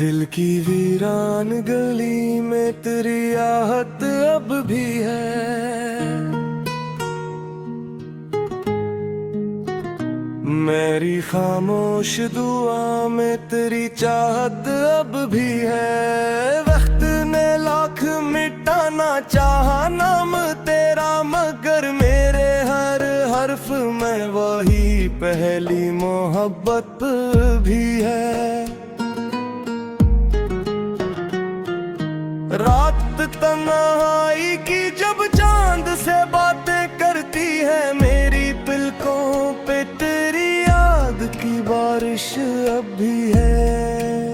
दिल की वीरान गली में तेरी आहट अब भी है। मेरी खामोश दुआ में तेरी चाहत अब भी है। वक्त ने लाख मिटाना चाहा नाम तेरा, मगर मेरे हर हर्फ में वही पहली मोहब्बत भी है। रात तन्हाई की जब चांद से बातें करती है, मेरी पलकों पे तेरी याद की बारिश अब भी है।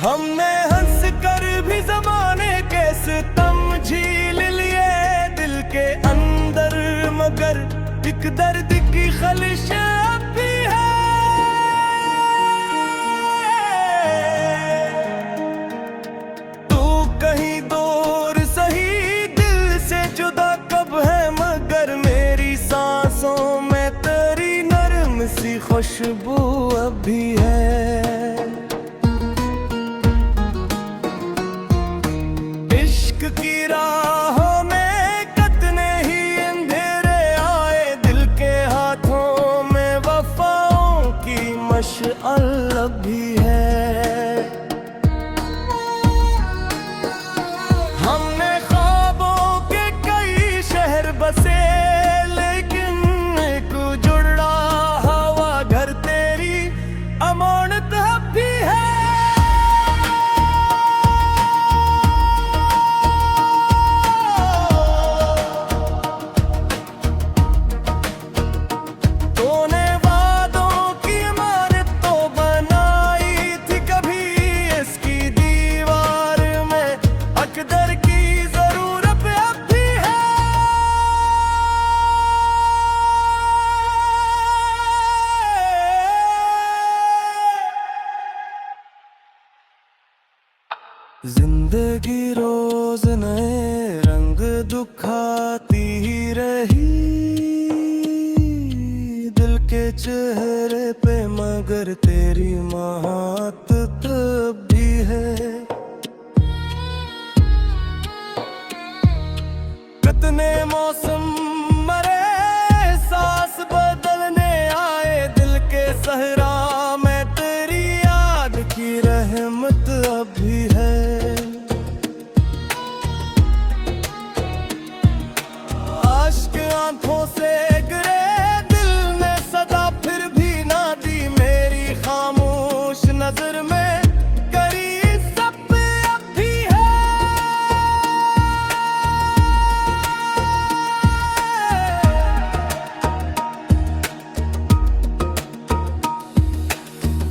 हमने हंस कर भी ज़माने के सितम झील लिए दिल के अंदर, मगर एक दर्द की खलिश अब भी है। कहीं दूर सही दिल से जुदा कब है, मगर मेरी सांसों में तेरी नरम सी खुशबू अब भी है। इश्क की राहों में कितने ही अंधेरे आए, दिल के हाथों में वफाओं की मशअल अब भी है। हमने ख्वाबों के कई शहर बसे, लेकिन एक जुड़ा हवा घर तेरी अमानत अब भी है। तूने वादों की इमारत तो बनाई थी कभी, इसकी दीवार में अकदर की जरूरत अब भी है। जिंदगी रोज नए रंग दिखाती ही रही दिल के चेहरे पे, मगर तेरी महात तब भी है। कितने मौसम मरे, सांस बदलने आए, दिल के सहरा में तेरी याद की रहमत अब भी है। आश्क आंखों से गिरे, दिल ने सदा फिर भी ना दी, मेरी खामोश नजर में करी सब अब भी है।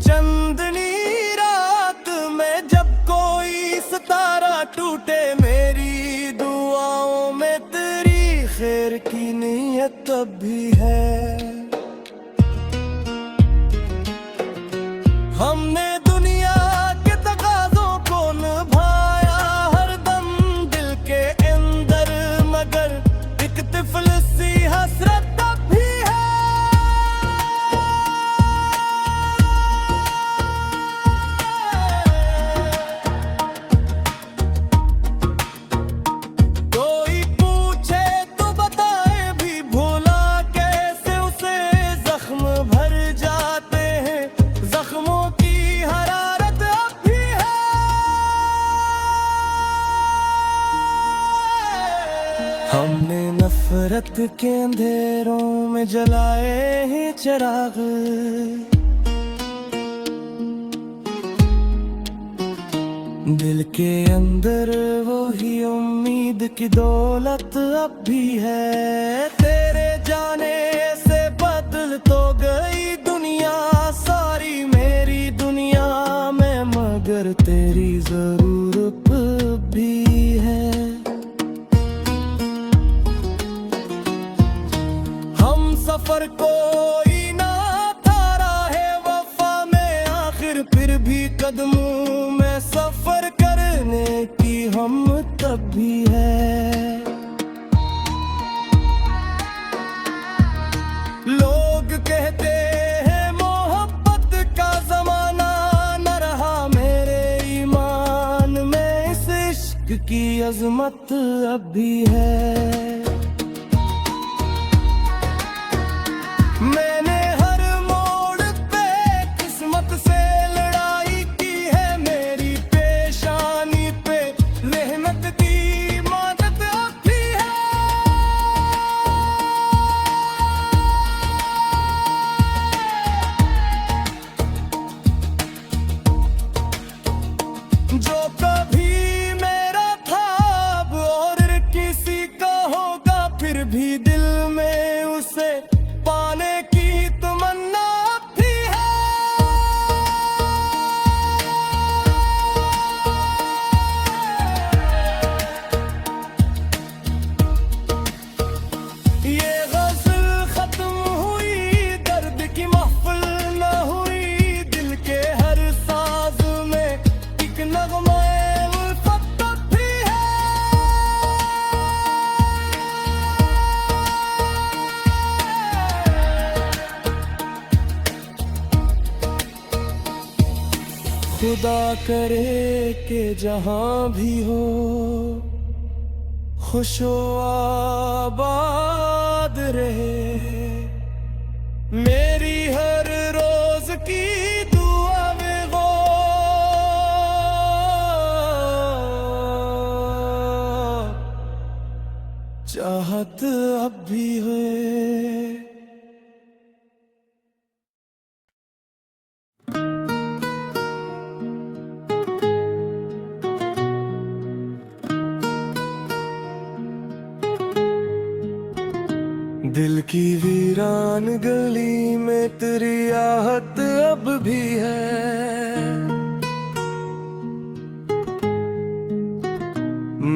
चंदनी रात में जब कोई सितारा टूटे, मेरी दुआओं में तेरी खैर की नीयत अब भी है। हमने दुनिया के तकाज़ों को निभाया हरदम दिल के अंदर, मगर एक तिफल सी हसरत अब भी है। कोई पूछे तो बताए भी भोला कैसे उसे, जख्म भर जाते हैं, जख्मों की हरारत अब भी है। हमने नफरत के अंधेरों में जलाए हैं चिराग, दिल के अंदर वही उम्मीद की दौलत अब भी है। तेरे जाने से बदल तो गई दुनिया सारी, मेरी दुनिया में मगर तेरी जरूरत भी है। हम सफर कोई ना था राहे वफा में, आखिर फिर भी कदमों में सफर करने की हम तब भी है। लोग कहते हैं मोहब्बत का की अजमत अब भी है। मैंने हर मोड़ पे किस्मत से लड़ाई की है, मेरी पेशानी पे रहमत की मदद अब भी है। जो कभी मेरा था अब और किसी का होगा, फिर भी दिल में उसे पाने की तमन्ना भी है। ये गज़ल खत्म हुई, दर्द की महफिल न हुई, दिल के हर साज में एक नगमा उल्फत भी है। खुदा करे कि जहां भी हो खुशो आबाद रहे, मेरी हर रोज की दुआ में वो चाहत अब भी है। दिल की वीरान गली में तेरी आहट अब भी है।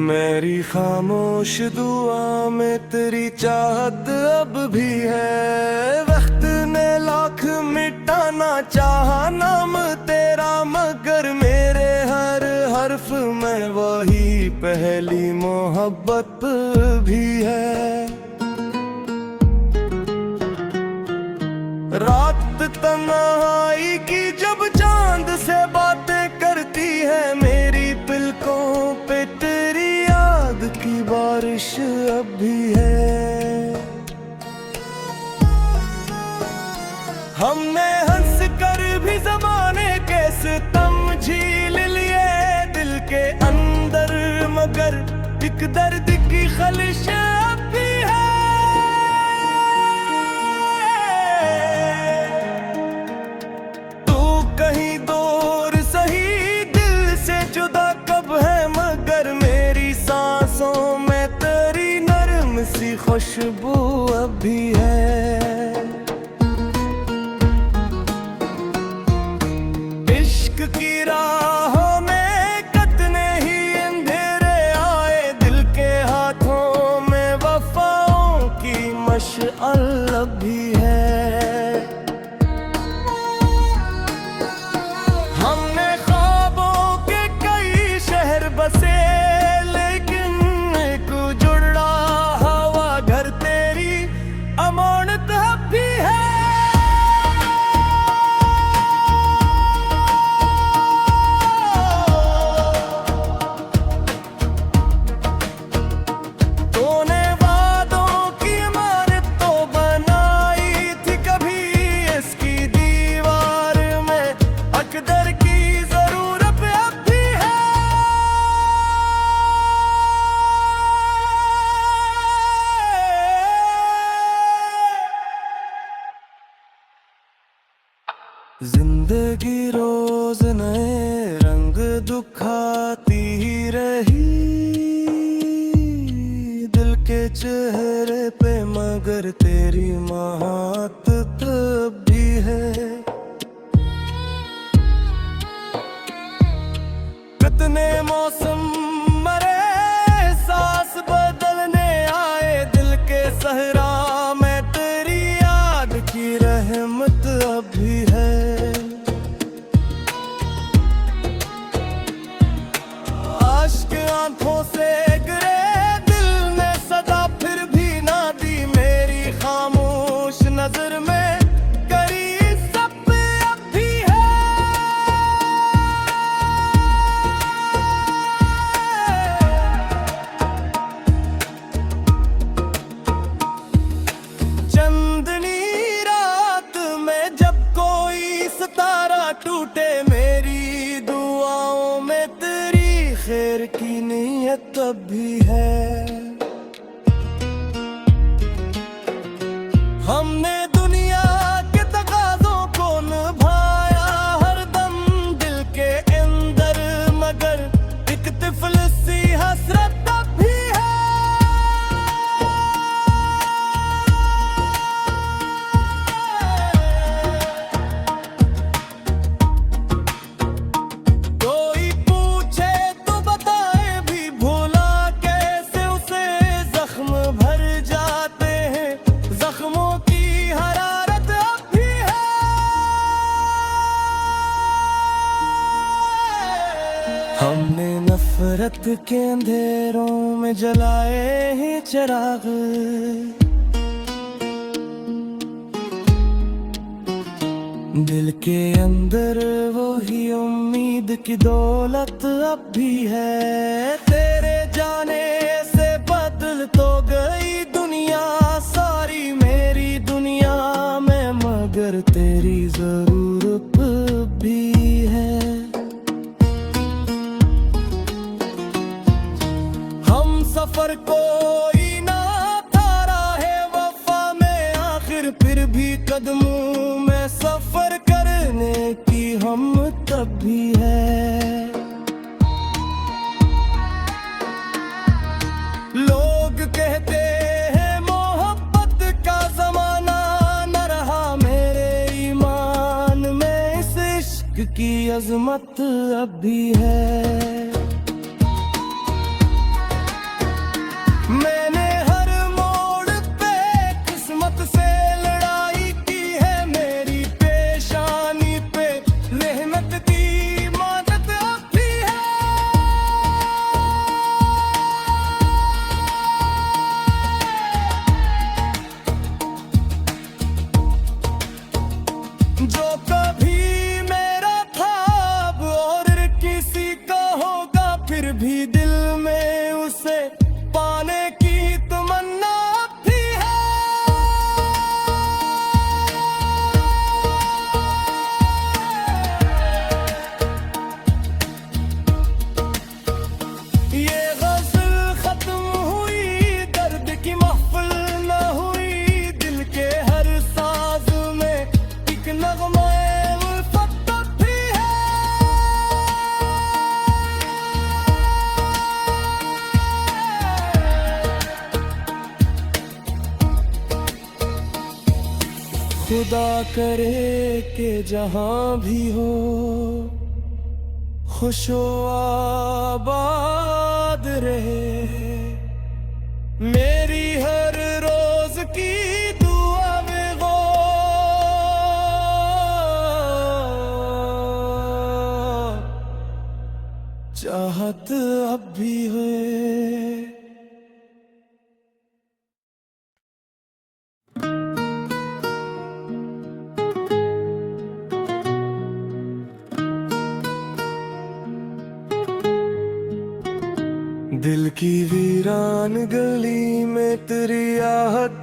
मेरी खामोश दुआ में तेरी चाहत अब भी है। वक्त ने लाख मिटाना चाहा नाम तेरा, मगर मेरे हर हर्फ में वही पहली मोहब्बत भी है। रात तन्हाई की जब चांद से बातें करती है, मेरी पलकों पे तेरी याद की बारिश अब भी है। हमने हंस कर भी ज़माने के सितम झील लिए दिल के अंदर, मगर एक दर्द की खलिश अब भी है। कहीं दूर सही दिल से जुदा कब है, मगर मेरी सांसों में तेरी नरम सी खुशबू अब भी है। इश्क की राहों में कितने ही अंधेरे आए, दिल के हाथों में वफाओं की मशअल अब भी है। हमने ख्वाबों के कई शहर बसे, लेकिन एक जुड़ा हवा घर तेरी अमानत अब भी है। तूने वादों की इमारत तो बनाई थी कभी, इसकी दीवार में अकदर की जरूरत अब भी है। जिंदगी रोज नए रंग दिखाती ही रही दिल के चेहरे पे, मगर तेरी महक तब भी है। कितने मौसम मरे, सांस बदलने आए, दिल के सहरा में तेरी याद की रहमत अब भी है। आश्क आंखों से गिरे, दिल ने सदा फिर भी ना दी, मेरी खामोश नजर में करी सब अब भी है। खैर की नीयत तब भी है। हमने दुनिया के तकाज़ों को निभाया हर दम दिल के अंदर, मगर एक तिफल सी हसरत तब भी है। कोई पूछे तो बताए भी भोला कैसे उसे जख्म भर जाते हैं, जख्मों की हरारत अब भी है। हमने नफरत के अंधेरों में जलाए हैं चिराग, दिल के अंदर वही उम्मीद की दौलत अब भी है। तेरे जाने से बदल तो गई दुनिया सारी मेरी दुनिया में, मगर तेरी जरूरत भी है। हम सफर कोई ना था राहे वफा में आखिर, फिर भी कदमों में सफर करने की हम तब भी है। लोग कहते हैं मोहब्बत का जमाना न रहा, मेरे ईमान में इस इश्क की अजमत अब भी है। मैंने हर मोड़ पे किस्मत से लड़ाई की है, मेरी पेशानी पे रहमत की मदद अब भी है। जो कभी मेरा था अब और किसी का होगा, फिर भी दिल में उसे पाने की तमन्ना भी है। ये गज़ल खत्म हुई, दर्द की महफिल न हुई, दिल के हर साज में एक नगमा उल्फत तब भी है। खुदा करे कि जहां भी हो खुशो आबाद रहे, मेरी हर रोज की दुआ में गो चाहत अब भी है। दिल की वीरान गली में तेरी आहट